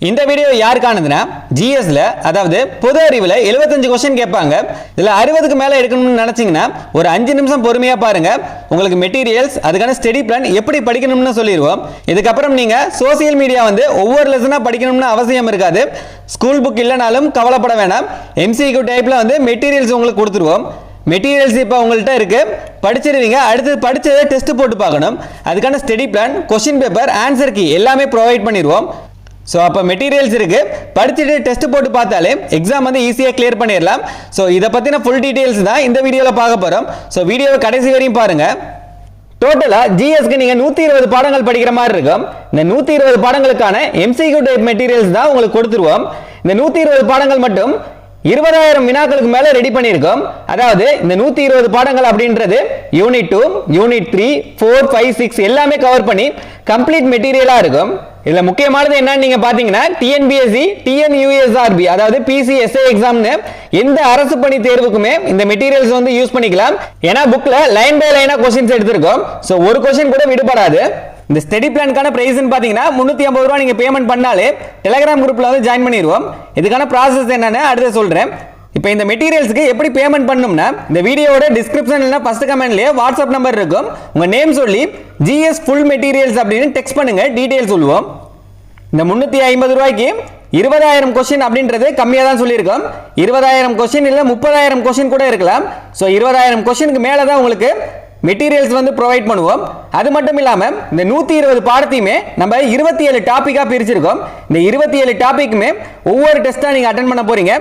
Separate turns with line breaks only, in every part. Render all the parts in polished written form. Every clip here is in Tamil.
இந்த வீடியோ யாருக்கானதுன்னா ஜிஎஸ்ல அதாவது பொது அறிவுல 75 क्वेश्चन கேட்பாங்க. இதுல 60க்கு மேல எடுக்கணும்னு நினைச்சீங்கன்னா ஒரு 5 நிமிஷம் பொறுமையா பாருங்க. உங்களுக்கு மெட்டீரியல்ஸ் அதுக்கான ஸ்டடி பிளான் எப்படி படிக்கணும்னு சொல்லிடுவோம். இதுக்கப்புறம் நீங்க சோசியல் மீடியா ஒவ்வொரு லெசனா படிக்கணும்னு அவசியம் இருக்காது. ஸ்கூல் புக் இல்லைனாலும் கவலைப்பட வேணாம். எம்சிக்யூ டைப்ல மெட்டீரியல்ஸ் உங்களுக்கு கொடுத்துருவோம். மெட்டீரியல்ஸ் இப்போ உங்கள்கிட்ட இருக்கு, படிச்சிருவீங்க. அடுத்து படிச்சதை டெஸ்ட் போட்டு பார்க்கணும். அதுக்கான study plan, question paper, answer key எல்லாமே ப்ரொவைட் பண்ணிடுவோம். ஸோ அப்போ மெட்டீரியல்ஸ் இருக்கு, படிச்சுட்டு டெஸ்ட் போட்டு பார்த்தாலே எக்ஸாம் ஈஸியாக கிளியர் பண்ணிடலாம். ஸோ இதை பற்றின ஃபுல் டீட்டெயில்ஸ் தான் இந்த வீடியோவில் பார்க்க போகிறோம். ஸோ வீடியோவை கடைசி வரையும் பாருங்க. டோட்டலாக ஜிஎஸ்க்கு நீங்கள் 120 பாடங்கள் படிக்கிற மாதிரி இருக்கும். இந்த 120 பாடங்களுக்கான எம்சிக்யூ டைப் மெட்டீரியல்ஸ் தான் உங்களுக்கு கொடுத்துருவோம். இந்த 120 பாடங்கள் மட்டும் 20,000 வினாக்களுக்கு மேல ரெடி பண்ணியிருக்கோம். அதாவது இந்த 120 பாடங்கள் அப்படின்றது யூனிட் 2, யூனிட் 3, 4, 5, 6 எல்லாமே கவர் பண்ணி கம்ப்ளீட் மெட்டீரியலா இருக்கும். இதுல முக்கியமானது என்னன்னு நீங்க பாத்தீங்கன்னா டிஎன்பிஎஸ்சி, டிஎன்யூஎஸ்ஆர்பி அதாவது பிசிஎஸ்ஏ எக்ஸாம்னு எந்த அரசு பணி தேர்வுக்குமே இந்த மெட்டீரியல்ஸ் யூஸ் பண்ணிக்கலாம். ஏன்னா புக்ல லைன் பை லைனா क्वेश्चंस எடுத்திருக்கோம். சோ ஒரு क्वेश्चन கூட விடுபடாது. இந்த ஸ்டடி பிளானுக்கான பிரைஸ் பாத்தீங்கன்னா 350 ரூபாய் நீங்க பேமெண்ட் பண்ணாலே டெலிகிராம் குரூப்ல ஜாயின் பண்ணிடுவோம். இதுக்கான ப்ராசஸ் என்னன்னு அடுத்து சொல்றேன். இப்போ இந்த மெட்டீரியல்ஸ்க்கு எப்படி பேமெண்ட் பண்ணணும்னா இந்த வீடியோவோட டிஸ்கிரிப்ஷன்ல ஃபர்ஸ்ட் கமெண்ட்லயே வாட்ஸ்அப் நம்பர் இருக்கும். உங்க நேம் சொல்லி ஜிஎஸ் ஃபுல் மெட்டீரியல்ஸ் அப்படின்னு டெக்ஸ்ட் பண்ணுங்க, டீடைல் சொல்லுவோம். இந்த 350 ரூபாய்க்கு 20,000 क्वेश्चन அப்படின்றது கம்மியா தான் சொல்லியிருக்கோம். 20,000 क्वेश्चन இல்ல 30,000 क्वेश्चन கூட இருக்கலாம். சோ 20,000 क्वेश्चनக்கு மேல தான் உங்களுக்கு மெட்டீரியல்ஸ் ப்ரொவைட் பண்ணுவோம். அது மட்டும் இல்லாம இந்த 120 பாடத்தையுமே நம்ம 27 டாபிக்கா பிரிச்சிருக்கோம். இந்த 27 டாபிக்குமே ஒவ்வொரு டெஸ்டா நீங்க அட்டெண்ட் பண்ண போறீங்க.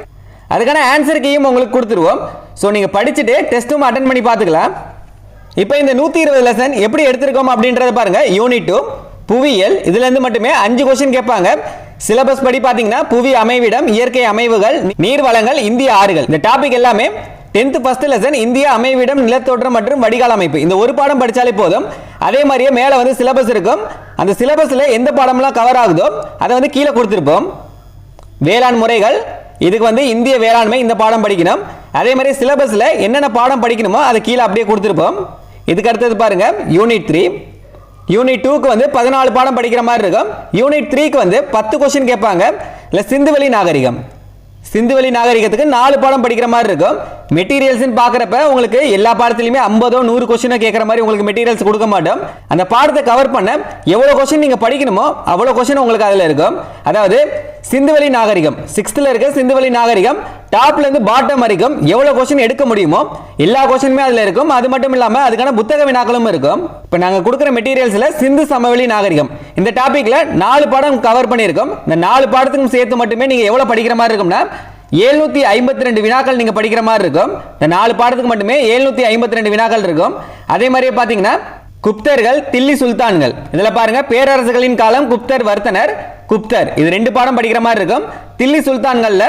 அதுக்கான ஆன்சர் கீயும் உங்களுக்கு கொடுத்துருவோம். ஸோ நீங்கள் படிச்சுட்டு டெஸ்ட்டும் அட்டென்ட் பண்ணி பார்த்துக்கலாம். இப்போ இந்த 120 லெசன் எப்படி எடுத்திருக்கோம் அப்படின்றத பாருங்க. யூனிட் 2 புவியியல், இதுலேருந்து மட்டுமே 5 क्वेश्चन கேட்பாங்க. சிலபஸ் படி பார்த்தீங்கன்னா புவி அமைவிடம், இயற்கை அமைவுகள், நீர் வளங்கள், இந்திய ஆறுகள். இந்த டாபிக் எல்லாமே 10th ஃபர்ஸ்ட் லெசன் இந்திய அமைவிடம், நிலத்தோற்றம் மற்றும் வடிகால் அமைப்பு. இந்த ஒரு பாடம் படிச்சாலே போதும். அதே மாதிரியே மேலே சிலபஸ் இருக்கும். அந்த சிலபஸ்ல எந்த பாடம்லாம் கவர் ஆகுதோ அதை கீழே கொடுத்துருப்போம். வேளாண் முறைகள், இதுக்கு இந்திய வேளாண்மை இந்த பாடம் படிக்கணும். அதே மாதிரி சிலபஸ்ல என்னென்ன பாடம் படிக்கணுமோ அதை கீழே அப்படியே கொடுத்துருப்போம். இதுக்கு அடுத்தது பாருங்க யூனிட் 3. யூனிட் 2க்கு 14 பாடம் படிக்கிற மாதிரி இருக்கும். யூனிட் 3க்கு 10 क्वेश्चन கேட்பாங்க. இல்ல சிந்துவெளி நாகரிகம், சிந்துவெளி நாகரிகத்துக்கு 4 பாடம் படிக்கிற மாதிரி இருக்கும். மெட்டீரியல்ஸ் பார்க்குறப்ப உங்களுக்கு எல்லா பாடத்திலுமே 50 100 क्वेश्चन கேட்குற மாதிரி உங்களுக்கு மெட்டீரியல்ஸ் கொடுக்க மாட்டோம். அந்த பாடத்தை கவர் பண்ண எவ்வளோ क्वेश्चन நீங்க படிக்கணுமோ அவ்வளோ क्वेश्चन உங்களுக்கு அதில் இருக்கும். அதாவது சிந்துவெளி நாகரிகம் 6th இருக்க சிந்துவெளி நாகரிகம் டாப்ல இருந்து பாட்டம் வரைக்கும் எவ்வளவு क्वेश्चन எடுக்க முடியுமோ எல்லா क्वेश्चनமே அதுல இருக்கும். அது மட்டும் இல்லாம அதுக்கான புத்தக வினாக்களும் இருக்கும். இப்போ நாங்க கொடுக்குற மெட்டீரியல்ஸ்ல சிந்து சமவெளி நாகரிகம் இந்த டாபிக்ல 4 பாடம் கவர் பண்ணியிருக்கோம். இந்த 4 பாடத்துக்கும் சேர்த்து மட்டுமே நீங்க எவ்வளவு படிக்கிற மாதிரி இருக்கும்னா 752 வினாக்கள் நீங்க படிக்கிற மாதிரி இருக்கும். இந்த 4 பாடத்துக்கு மட்டுமே 752 வினாக்கள் இருக்கும். அதே மாதிரியே பாத்தீங்கன்னா குப்தர்கள், தில்லி சுல்தான்கள், இதுல பாருங்க பேரரசுகளின் காலம், குப்தர், வர்த்தனர், குப்தர், இது 2 பாடம் படிக்கிற மாதிரி இருக்கும். தில்லி சுல்தான்கள்ல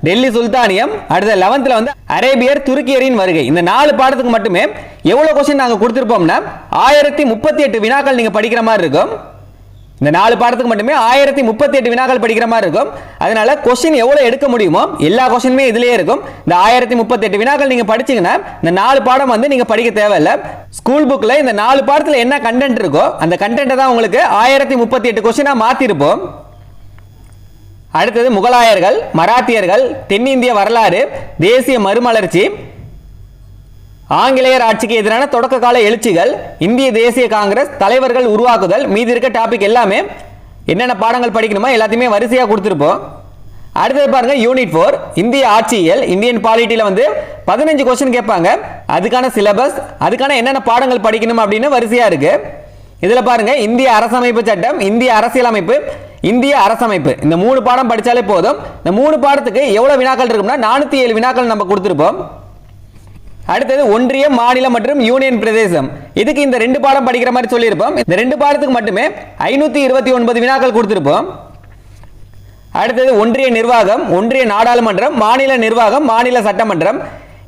டெல்லி சுல்தானியம், அடுத்த 11th அரேபியர், துருக்கியரின் வருகை. இந்த 4 பாடத்துக்கு மட்டுமே எவ்வளவு क्वेश्चन நாங்க கொடுத்திருப்போம்னா 1038 வினாக்கள் நீங்க படிக்கிற மாதிரி இருக்கும். இந்த 4 பாடத்துக்கு மட்டுமே 1038 வினாக்கள் படிக்கிற மாதிரி இருக்கும். அதனால क्वेश्चन எவ்வளவு எடுக்க முடியுமோ எல்லா क्वेश्चनமே இதுலயே இருக்கும். இந்த 1038 வினாக்கள் நீங்க படிச்சீங்கன்னா இந்த 4 பாடம் நீங்க படிக்க தேவையில்லை. ஸ்கூல் புக்ல இந்த 4 பாடத்துல என்ன கண்டென்ட் இருக்கோ அந்த கண்டென்ட்டை தான் உங்களுக்கு 1038 क्वेश्चन மாத்திருப்போம். அடுத்தது முகலாயர்கள், மராத்தியர்கள், தென்னிந்திய வரலாறு, தேசிய மறுமலர்ச்சி, ஆங்கிலேயர் ஆட்சிக்கு எதிரான தொடக்க கால எழுச்சிகள், இந்திய தேசிய காங்கிரஸ், தலைவர்கள் உருவாக்குதல், மீதி இருக்க டாபிக் எல்லாமே என்னென்ன பாடங்கள் படிக்கணுமோ எல்லாத்தையுமே வரிசையா கொடுத்துருப்போம். அடுத்தது பாருங்க யூனிட் 4 இந்திய ஆட்சியியல், இந்தியன் பாலிட்டியில 15 क्वेश्चन கேட்பாங்க. அதுக்கான சிலபஸ், அதுக்கான என்னென்ன பாடங்கள் படிக்கணும் அப்படின்னு வரிசையா இருக்கு. இதுல பாருங்க இந்திய அரசமைப்பு சட்டம், இந்திய அரசியலமைப்பு, இந்திய அரசமைப்பு, இந்த 3 பாடம் படிச்சாலே போதும். இந்த 3 பாடத்துக்கு எவ்வளவு வினாக்கள் இருக்கும்னா 407 வினாக்கள் நம்ம கொடுத்திருப்போம். அடுத்தது ஒன்றியம், மாநிலம் மற்றும் யூனியன் பிரதேசம், இதுக்கு இந்த 2 பாடம் படிக்கிற மாதிரி சொல்லியிருப்போம். இந்த 2 பாடத்துக்கு மட்டுமே 529 வினாக்கள் கொடுத்திருப்போம். அடுத்தது ஒன்றிய நிர்வாகம், ஒன்றிய நாடாளுமன்றம், மாநில நிர்வாகம், மாநில சட்டமன்றம்,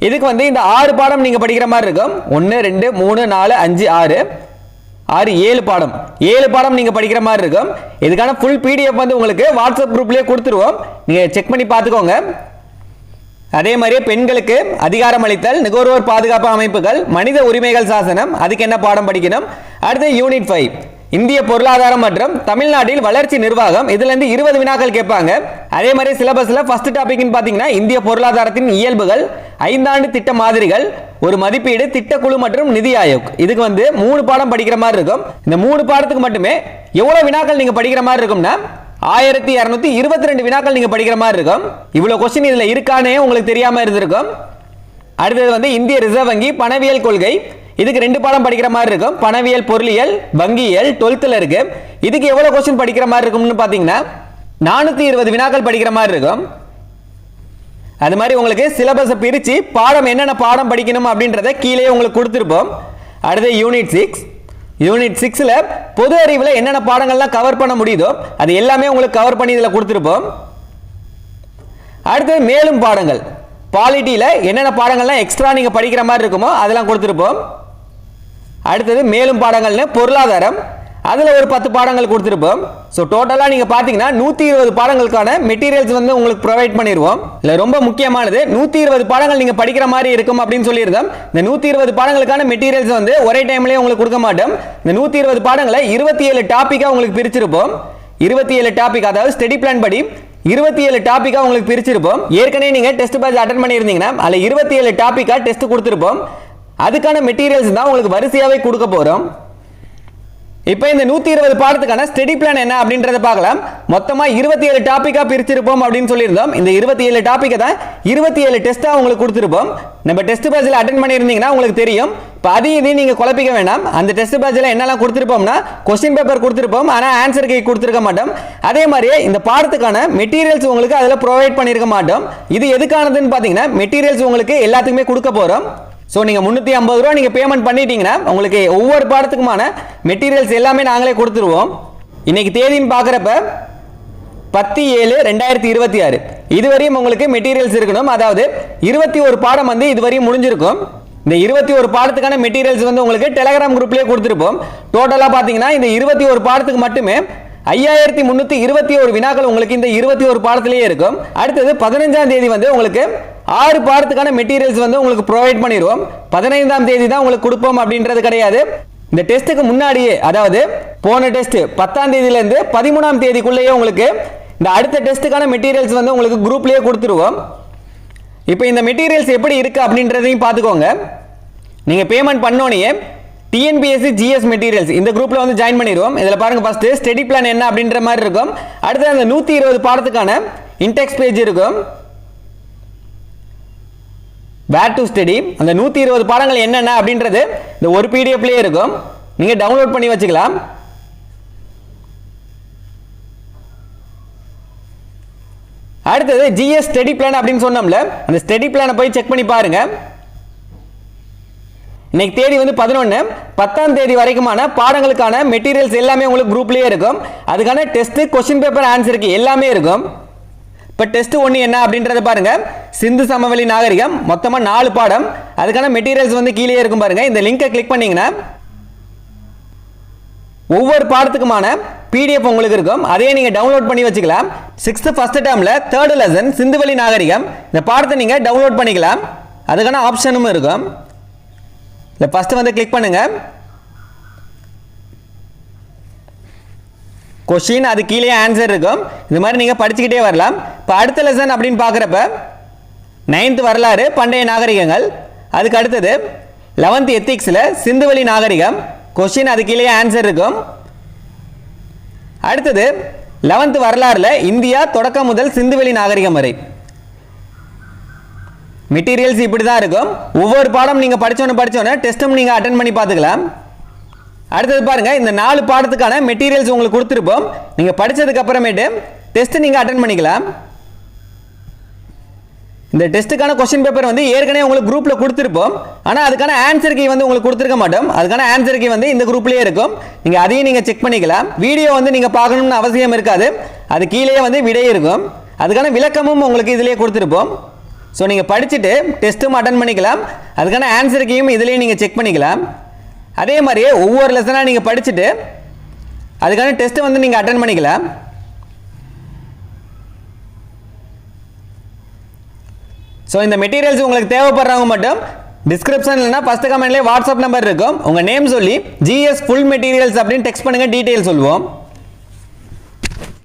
இதுக்கு இந்த 6 பாடம் நீங்க படிக்கிற மாதிரி இருக்கும். 1 2 3 4 5 6 7 பாடம், 7 பாடம் நீங்க படிக்கிற மாதிரி இருக்கும். இதுக்கான ஃபுல் PDF உங்களுக்கு வாட்ஸ்அப் குரூப்லயே கொடுத்துருவோம். நீங்க செக் பண்ணி பார்த்துக்கோங்க. அதே மாதிரியே பெண்களுக்கு அதிகாரம் அளித்தல், நுகர்வோர் பாதுகாப்பு அமைப்புகள், மனித உரிமைகள் சாசனம், அதுக்கு என்ன பாடம் படிக்கணும். அடுத்து யூனிட் 5 இந்திய பொருளாதாரம் மற்றும் தமிழ்நாட்டில் வளர்ச்சி நிர்வாகம் இதுல இருந்து 20 வினாக்கள் கேட்பாங்க. அதே மாதிரி சிலபஸ்ல ஃபர்ஸ்ட் டாபிக்னு பாத்தீங்கன்னா இந்திய பொருளாதாரத்தின் இயல்புகள், 5 ஆண்டு திட்ட மாதிரிகள், ஒரு மதிப்பீடு, திட்டக்குழு மற்றும் நிதி ஆயோக். இதுக்கு வந்து 3 பாடம் படிக்கிற மாதிரி இருக்கும். இந்த 3 பாடத்துக்கு மட்டுமே எவ்வளவு வினாக்கள் நீங்க படிக்கிற மாதிரி இருக்கும்னா 1222 வினாக்கள் நீங்க படிக்கிற மாதிரி இருக்கும். இவ்வளவு கொஸ்டின் இதுல இருக்கானே உங்களுக்கு தெரியாம இருந்திருக்கும். அடுத்தது வந்து இந்திய ரிசர்வ் வங்கி பணவியல் கொள்கை, இதுக்கு 2 பாடம் படிக்கிற மாதிரி இருக்கும். பணவியல், பொருளியல், வங்கியல் 12th இருக்கு. இதுக்கு எவ்வளவு கொஸ்டின் படிக்கிற மாதிரி இருக்கும்னு பாத்தீங்கன்னா 420 வினாக்கள் படிக்கிற மாதிரி இருக்கும். அது மாதிரி உங்களுக்கு சிலபஸ் பிரிச்சு பாடம் என்னென்ன பாடம் படிக்கணும் அப்படின்றத கீழே உங்களுக்கு கொடுத்திருப்போம். அடுத்து யூனிட் 6ல பொது அறிவுல என்னென்ன பாடங்கள்லாம் கவர் பண்ண முடியுதோ அது எல்லாமே உங்களுக்கு கவர் பண்ணி இதுல கொடுத்திருப்போம். அடுத்து மேலும் பாடங்கள், பாலிட்டியில என்னென்ன பாடங்கள்லாம் எக்ஸ்ட்ரா நீங்க படிக்கிற மாதிரி இருக்குமோ அதெல்லாம் கொடுத்திருப்போம். அடுத்தது மேலும் பாடங்கள்னு பொருளாதாரம், அதுல ஒரு 10 பாடங்கள் கொடுத்திருப்போம். ஸோ டோட்டலா நீங்க பாத்தீங்கன்னா 120 பாடங்களுக்கான மெட்டீரியல்ஸ் வந்து உங்களுக்கு ப்ரொவைட் பண்ணிடுவோம். இல்ல ரொம்ப முக்கியமானது 120 பாடங்கள் நீங்க படிக்கிற மாதிரி இருக்கும் அப்படின்னு சொல்லியிருந்தோம். இந்த 120 பாடங்களுக்கான மெட்டீரியல்ஸ் வந்து ஒரே டைம்லயே உங்களுக்கு கொடுக்க மாட்டோம். இந்த 120 பாடங்களை 27 டாபிக்கா உங்களுக்கு பிரிச்சிருப்போம். 27 டாபிக், அதாவது ஸ்டடி பிளான் படி 27 டாபிக்கா உங்களுக்கு பிரிச்சிருப்போம். ஏற்கனவே நீங்க டெஸ்ட் பேட்ச் அட்டெண்ட் பண்ணியிருந்தீங்கன்னா அதுல 27 டாபிக்கா டெஸ்ட் கொடுத்திருப்போம். அதுக்கான மெட்டீரியல்ஸ் தான் உங்களுக்கு வரிசையாவே கொடுக்க போறோம். இப்போ இந்த 120 பாடத்துக்கான ஸ்டடி பிளான் என்ன அப்படின்றத பார்க்கலாம். மொத்தமா 27 டாபிக்கா பிரிச்சிருப்போம் அப்படின்னு சொல்லியிருந்தோம். இந்த 27 டாபிக்கை தான் 27 டெஸ்டா உங்களுக்கு கொடுத்திருப்போம். நம்ம டெஸ்ட் பேட்ச்ல அட்டெண்ட் பண்ணியிருந்தீங்கன்னா உங்களுக்கு தெரியும். இப்போ அதையும் நீங்க குழப்பிக்க வேண்டாம். அந்த டெஸ்ட் பேட்ச்ல என்னெல்லாம் கொடுத்திருப்போம்னா கொஸ்டின் பேப்பர் கொடுத்திருப்போம், ஆனா ஆன்சர் கீ கொடுத்திருக்க மாட்டோம். அதே மாதிரியே இந்த பாடத்துக்கான மெட்டீரியல்ஸ் உங்களுக்கு அதில் ப்ரொவைட் பண்ணியிருக்க மாட்டோம். இது எதுக்கானதுன்னு பாத்தீங்கன்னா மெட்டீரியல்ஸ் உங்களுக்கு எல்லாத்துக்குமே கொடுக்க போறோம். ஸோ நீங்கள் 350 ரூபா நீங்கள் பேமெண்ட் பண்ணிட்டீங்கன்னா உங்களுக்கு ஒவ்வொரு பாடத்துக்குமான மெட்டீரியல்ஸ் எல்லாமே நாங்களே கொடுத்துருவோம். இன்னைக்கு தேதின்னு பார்க்குறப்ப 10/7/2026 இதுவரையும் உங்களுக்கு மெட்டீரியல்ஸ் இருக்கணும். அதாவது 21 பாடம் வந்து இதுவரையும் முடிஞ்சிருக்கும். இந்த 21 பாடத்துக்கான மெட்டீரியல்ஸ் வந்து உங்களுக்கு டெலகிராம் குரூப்லேயே கொடுத்துருப்போம். டோட்டலாக பார்த்தீங்கன்னா இந்த 21 பாடத்துக்கு மட்டுமே 5321 வினாக்கள் உங்களுக்கு இந்த 21 பாடத்திலேயே இருக்கும். அடுத்தது 15ஆம் தேதி வந்து உங்களுக்கு 6 பாடத்துக்கான மெட்டீரியல்ஸ் வந்து உங்களுக்கு ப்ரொவைட் பண்ணிடுவோம். 15ஆம் தேதி தான் உங்களுக்கு கொடுப்போம் அப்படின்றது கிடையாது. இந்த டெஸ்ட்டுக்கு முன்னாடியே, அதாவது போன டெஸ்ட் 10ஆம் தேதியில இருந்து 13ஆம் தேதிக்குள்ளேயே உங்களுக்கு இந்த அடுத்த டெஸ்ட்டுக்கான மெட்டீரியல்ஸ் வந்து உங்களுக்கு குரூப்லேயே கொடுத்துருவோம். இப்போ இந்த மெட்டீரியல்ஸ் எப்படி இருக்கு அப்படின்றதையும் பார்த்துக்கோங்க. நீங்க பேமெண்ட் பண்ணோனே டிஎன்பிஎஸ்சி ஜிஎஸ் மெட்டீரியல்ஸ் இந்த குரூப்ல வந்து ஜாயின் பண்ணிடுவோம். இதில் பாருங்க, ஃபர்ஸ்ட் ஸ்டடி பிளான் என்ன அப்படின்ற மாதிரி இருக்கும். அடுத்து அந்த 120 பாடத்துக்கான இன்டெக்ஸ் பேஜ் இருக்கும். வேர் டு ஸ்டடி, அந்த 120 பாடங்கள் என்னென்ன அப்படின்றது இந்த ஒரு பிடிஎஃப்லேயே இருக்கும். நீங்க டவுன்லோட் பண்ணி வச்சுக்கலாம். அடுத்தது ஜிஎஸ் ஸ்டடி பிளான் அப்படின்னு சொன்னோம்ல, அந்த ஸ்டடி பிளானை போய் செக் பண்ணி பாருங்க. இன்னைக்கு தேதி வந்து 11, 10ஆம் தேதி வரைக்குமான பாடங்களுக்கான மெட்டீரியல்ஸ் எல்லாமே உங்களுக்கு குரூப்லயே இருக்கும். அதுக்கான டெஸ்ட், கொஸ்டின் பேப்பர், ஆன்சருக்கு எல்லாமே இருக்கும். இப்போ டெஸ்ட் 1 என்ன அப்படின்றத பாருங்க. சிந்து சமவெளி நாகரிகம், மொத்தமா 4 பாடம். அதுக்கான மெட்டீரியல்ஸ் வந்து கீழே இருக்கும் பாருங்க. இந்த லிங்கை கிளிக் பண்ணீங்கன்னா ஒவ்வொரு பாடத்துக்குமான பிடிஎஃப் உங்களுக்கு இருக்கும். அதையே நீங்க டவுன்லோட் பண்ணி வச்சுக்கலாம். 6th ஃபர்ஸ்ட் டேர்ம்ல 3rd லெசன் சிந்துவெளி நாகரிகம், இந்த பாடத்தை நீங்க டவுன்லோட் பண்ணிக்கலாம். அதுக்கான ஆப்ஷனும் இருக்கும். இல்லை ஃபர்ஸ்ட் வந்து கிளிக் பண்ணுங்க. கொஸ்டின், அது கீழே ஆன்சர் இருக்கும். இது மாதிரி நீங்க படிச்சுக்கிட்டே வரலாம். இப்போ அடுத்த லெசன் அப்படின்னு பார்க்குறப்ப 9th வரலாறு, பண்டைய நாகரிகங்கள். அதுக்கு அடுத்தது 11th எத்திக்ஸில் சிந்துவெளி நாகரிகம். கொஸ்டின், அது கீழே ஆன்சர் இருக்கும். அடுத்தது 11th வரலாறுல இந்தியா தொடக்கம் முதல் சிந்துவெளி நாகரிகம் வரை. மெட்டீரியல்ஸ் இப்படி தான் இருக்கும். ஒவ்வொரு பாடம் நீங்க படிச்சோன்னு டெஸ்ட்டும் நீங்க அட்டெண்ட் பண்ணி பார்த்துக்கலாம். அடுத்தது பாருங்க, இந்த 4 பாடத்துக்கான மெட்டீரியல்ஸ் உங்களுக்கு கொடுத்துருப்போம். நீங்க படிச்சதுக்கு அப்புறமேட்டு டெஸ்ட் நீங்க அட்டெண்ட் பண்ணிக்கலாம். இந்த டெஸ்ட்டுக்கான கொஸ்டின் பேப்பர் வந்து ஏற்கனவே உங்களுக்கு குரூப்ல கொடுத்துருப்போம். ஆனா அதுக்கான ஆன்சர் கீ வந்து உங்களுக்கு கொடுத்துருக்க மாட்டோம். அதுக்கான ஆன்சர் கீ வந்து இந்த குரூப்லயே இருக்கும். நீங்க அதையும் நீங்க செக் பண்ணிக்கலாம். வீடியோ வந்து நீங்க பார்க்கணும்னு அவசியம் இருக்காது. அது கீழே வந்து விடை இருக்கும். அதுக்கான விளக்கமும் உங்களுக்கு இதுலயே கொடுத்துருப்போம். ஸோ நீங்கள் படிச்சுட்டு டெஸ்ட்டும் அட்டன் பண்ணிக்கலாம். அதுக்கான ஆன்சர் கீயும் இதுலேயே நீங்கள் செக் பண்ணிக்கலாம். அதே மாதிரியே ஒவ்வொரு லெசனாக நீங்கள் படிச்சுட்டு அதுக்கான டெஸ்ட் வந்து நீங்கள் அட்டன் பண்ணிக்கலாம். ஸோ இந்த மெட்டீரியல்ஸ் உங்களுக்கு தேவைப்படுறவங்க மட்டும் டிஸ்கிரிப்ஷன் இல்லைனா ஃபர்ஸ்ட் கமெண்ட்லேயே வாட்ஸ்அப் நம்பர் இருக்கும். உங்கள் நேம் சொல்லி ஜிஎஸ் ஃபுல் மெட்டீரியல்ஸ் அப்படின்னு டெக்ஸ்ட் பண்ணுங்கள், டீட்டெயில் சொல்லுவோம்.